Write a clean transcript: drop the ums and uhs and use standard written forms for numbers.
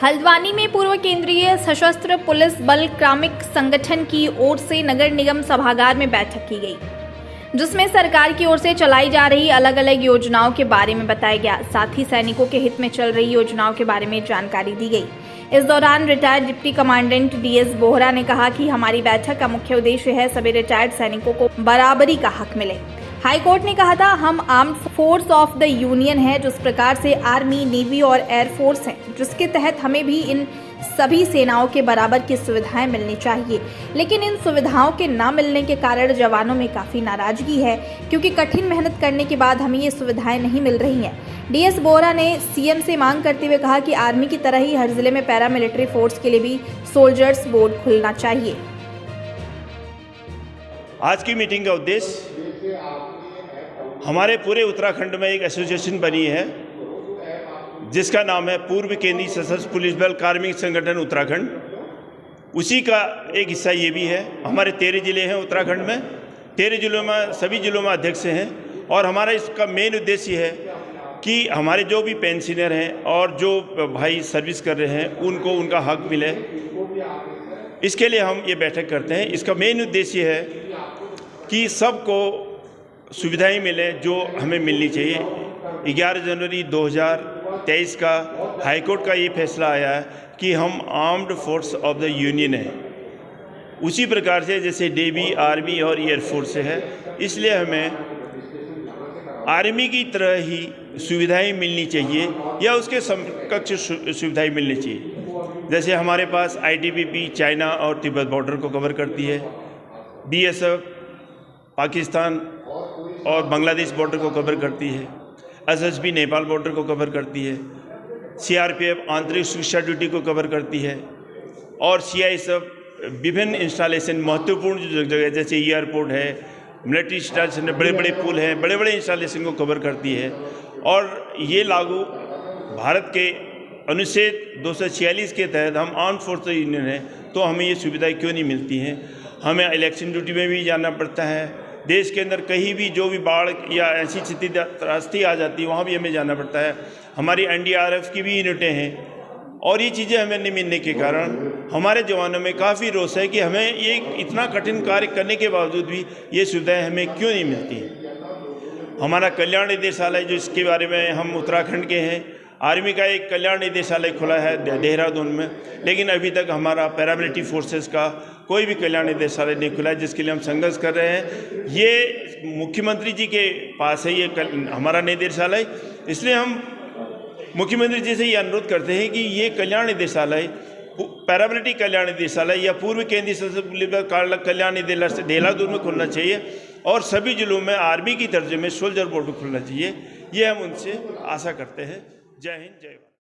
हल्द्वानी में पूर्व केंद्रीय सशस्त्र पुलिस बल क्रामिक संगठन की ओर से नगर निगम सभागार में बैठक की गई, जिसमें सरकार की ओर से चलाई जा रही अलग अलग योजनाओं के बारे में बताया गया। साथ ही सैनिकों के हित में चल रही योजनाओं के बारे में जानकारी दी गई। इस दौरान retired deputy commandant DS Bohra ने कहा कि हमारी बैठक का मुख्य उद्देश्य है सभी रिटायर्ड सैनिकों को बराबरी का हक मिले। हाईकोर्ट ने कहा था, हम armed force of the union है, जिस प्रकार से आर्मी, नेवी और एयरफोर्स है, जिसके तहत हमें भी इन सभी सेनाओं के बराबर की सुविधाएं मिलनी चाहिए। लेकिन इन सुविधाओं के न मिलने के कारण जवानों में काफ़ी नाराजगी है, क्योंकि कठिन मेहनत करने के बाद हमें ये सुविधाएं नहीं मिल रही हैं। डीएस बोहरा ने सीएम से मांग करते हुए कहा कि आर्मी की तरह ही हर जिले में पैरामिलिट्री फोर्स के लिए भी सोल्जर्स बोर्ड खुलना चाहिए। आज की मीटिंग का उद्देश्य, हमारे पूरे उत्तराखंड में एक एसोसिएशन बनी है जिसका नाम है पूर्व केंद्रीय सशस्त्र पुलिस बल कार्मिक संगठन उत्तराखंड। उसी का एक हिस्सा ये भी है। हमारे 13 जिले हैं उत्तराखंड में, 13 जिलों में सभी जिलों में अध्यक्ष हैं, और हमारा इसका मेन उद्देश्य है कि हमारे जो भी पेंशनर हैं और जो भाई सर्विस कर रहे हैं उनको उनका हक मिले। इसके लिए हम ये बैठक करते हैं। इसका मेन उद्देश्य है कि सबको सुविधाएं मिले जो हमें मिलनी चाहिए। 11 जनवरी 2023 का हाईकोर्ट का ये फैसला आया है कि हम armed force of the union है, उसी प्रकार से जैसे नेवी, आर्मी और एयरफोर्स है, इसलिए हमें आर्मी की तरह ही सुविधाएं मिलनी चाहिए या उसके समकक्ष सुविधाएं मिलनी चाहिए। जैसे हमारे पास आईटीबीपी चाइना और तिब्बत बॉर्डर को कवर करती है, बीएसएफ पाकिस्तान और बांग्लादेश बॉर्डर को कवर करती है, एसएसबी नेपाल बॉर्डर को कवर करती है, सीआरपीएफ आंतरिक सुरक्षा ड्यूटी को कवर करती है, और सीआईएसएफ विभिन्न इंस्टॉलेशन महत्वपूर्ण जगह जैसे एयरपोर्ट है, मिलिट्री इंस्टॉलेशन है, बड़े बड़े पुल हैं, बड़े बड़े इंस्टॉलेशन को कवर करती है। और ये लागू भारत के अनुच्छेद 246 के तहत हम आर्म्ड फोर्स यूनियन है, तो हमें ये सुविधाएं क्यों नहीं मिलती हैं। हमें इलेक्शन ड्यूटी में भी जाना पड़ता है, देश के अंदर कहीं भी जो भी बाढ़ या ऐसी स्थिति आ जाती है वहाँ भी हमें जाना पड़ता है। हमारी एनडीआरएफ की भी यूनिटें हैं, और ये चीज़ें हमें नहीं मिलने के कारण हमारे जवानों में काफ़ी रोष है कि हमें ये इतना कठिन कार्य करने के बावजूद भी ये सुविधाएं हमें क्यों नहीं मिलती हैं। हमारा कल्याण निदेशालय, जो इसके बारे में हम उत्तराखंड के हैं, आर्मी का एक कल्याण निदेशालय खुला है देहरादून में, लेकिन अभी तक हमारा पैरामिलिट्री फोर्सेस का कोई भी कल्याण निदेशालय नहीं खुला है, जिसके लिए हम संघर्ष कर रहे हैं। ये मुख्यमंत्री जी के पास है ये हमारा निदेशालय, इसलिए हम मुख्यमंत्री जी से ये अनुरोध करते हैं कि ये कल्याण निदेशालय, पैरामिलिट्री कल्याण निदेशालय या पूर्व केंद्रीय सशस्त्र कल्याण निदेशालय देहरादून में खुलना चाहिए, और सभी जिलों में आर्मी की दर्जे में सोल्जर बोर्ड खुलना चाहिए। ये हम उनसे आशा करते हैं। जय हिंद, जय भारत।